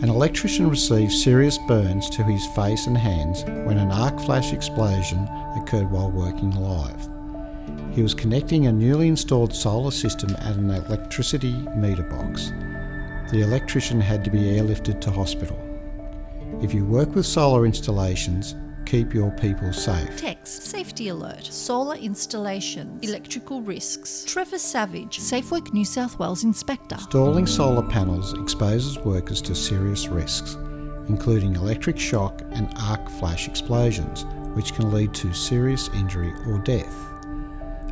An electrician received serious burns to his face and hands when an arc flash explosion occurred while working live. He was connecting a newly installed solar system at an electricity meter box. The electrician had to be airlifted to hospital. If you work with solar installations, keep your people safe. Text, safety alert, solar installations, electrical risks. Trevor Savage, SafeWork New South Wales Inspector. Installing solar panels exposes workers to serious risks, including electric shock and arc flash explosions, which can lead to serious injury or death.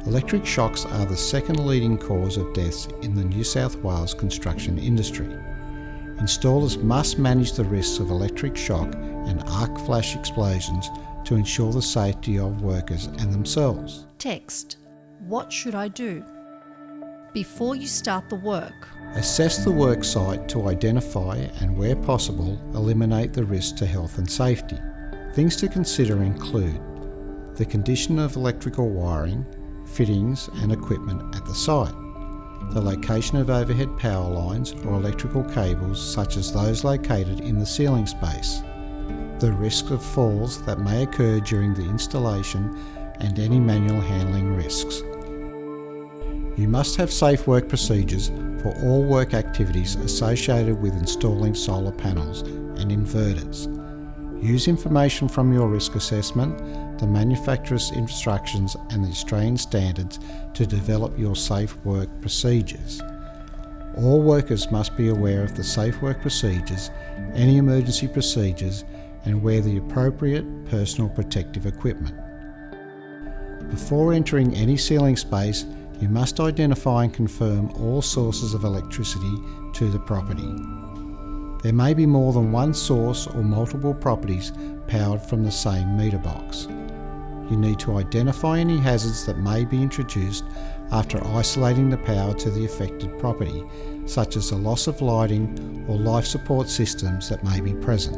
Electric shocks are the second leading cause of deaths in the New South Wales construction industry. Installers must manage the risks of electric shock and arc flash explosions to ensure the safety of workers and themselves. Text, what should I do? Before you start the work. Assess the work site to identify and, where possible, eliminate the risks to health and safety. Things to consider include the condition of electrical wiring, fittings and equipment at the site, the location of overhead power lines or electrical cables such as those located in the ceiling space, the risk of falls that may occur during the installation and any manual handling risks. You must have safe work procedures for all work activities associated with installing solar panels and inverters. Use information from your risk assessment, the manufacturer's instructions and the Australian standards to develop your safe work procedures. All workers must be aware of the safe work procedures, any emergency procedures, and wear the appropriate personal protective equipment. Before entering any ceiling space, you must identify and confirm all sources of electricity to the property. There may be more than one source or multiple properties powered from the same meter box. You need to identify any hazards that may be introduced after isolating the power to the affected property, such as the loss of lighting or life support systems that may be present.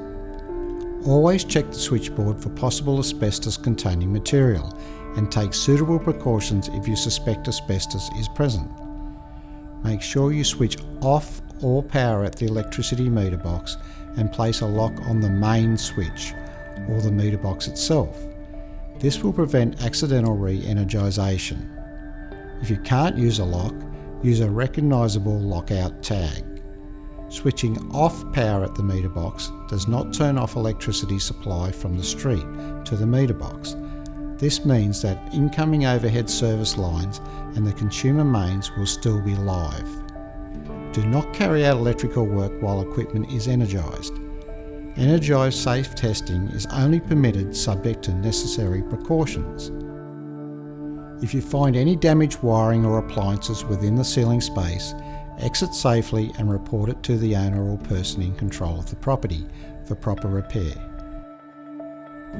Always check the switchboard for possible asbestos-containing material and take suitable precautions if you suspect asbestos is present. Make sure you switch off all power at the electricity meter box and place a lock on the main switch or the meter box itself. This will prevent accidental re-energisation. If you can't use a lock, use a recognisable lockout tag. Switching off power at the meter box does not turn off electricity supply from the street to the meter box. This means that incoming overhead service lines and the consumer mains will still be live. Do not carry out electrical work while equipment is energised. Energised safe testing is only permitted subject to necessary precautions. If you find any damaged wiring or appliances within the ceiling space, exit safely and report it to the owner or person in control of the property for proper repair.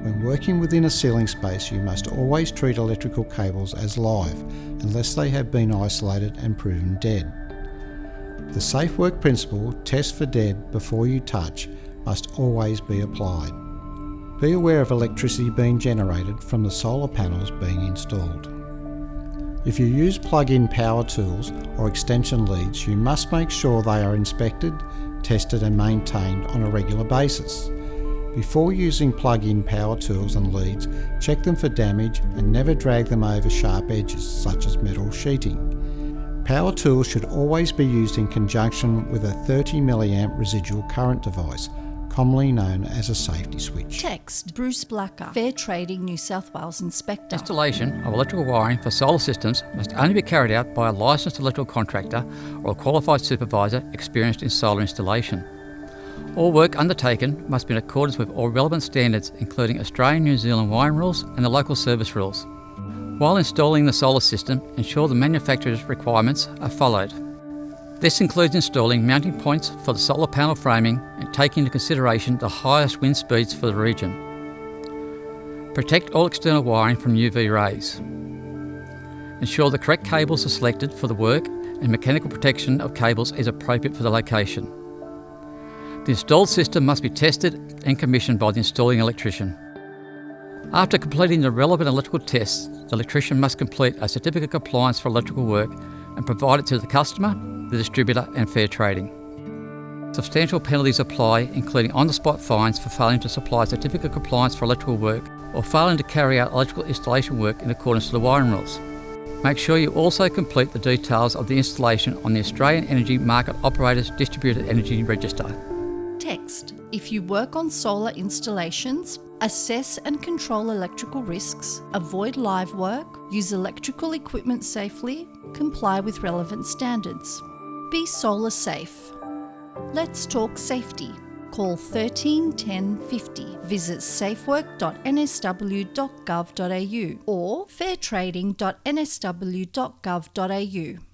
When working within a ceiling space, you must always treat electrical cables as live unless they have been isolated and proven dead. The safe work principle, test for dead before you touch, must always be applied. Be aware of electricity being generated from the solar panels being installed. If you use plug-in power tools or extension leads, you must make sure they are inspected, tested and maintained on a regular basis. Before using plug-in power tools and leads, check them for damage and never drag them over sharp edges such as metal sheeting. Power tools should always be used in conjunction with a 30 mA residual current device, commonly known as a safety switch. Text, Bruce Blacker, Fair Trading New South Wales Inspector. Installation of electrical wiring for solar systems must only be carried out by a licensed electrical contractor or a qualified supervisor experienced in solar installation. All work undertaken must be in accordance with all relevant standards, including Australian New Zealand wiring rules and the local service rules. While installing the solar system, ensure the manufacturer's requirements are followed. This includes installing mounting points for the solar panel framing and taking into consideration the highest wind speeds for the region. Protect all external wiring from UV rays. Ensure the correct cables are selected for the work and mechanical protection of cables is appropriate for the location. The installed system must be tested and commissioned by the installing electrician. After completing the relevant electrical tests, the electrician must complete a certificate of compliance for electrical work and provide it to the customer, the distributor and Fair Trading. substantial penalties apply, including on-the-spot fines for failing to supply certificate of compliance for electrical work or failing to carry out electrical installation work in accordance to the wiring rules. Make sure you also complete the details of the installation on the Australian Energy Market Operators Distributed Energy Register. Text. If you work on solar installations, assess and control electrical risks, avoid live work, use electrical equipment safely, comply with relevant standards. Be solar safe. Let's talk safety. Call 13 10 50. Visit safework.nsw.gov.au or fairtrading.nsw.gov.au.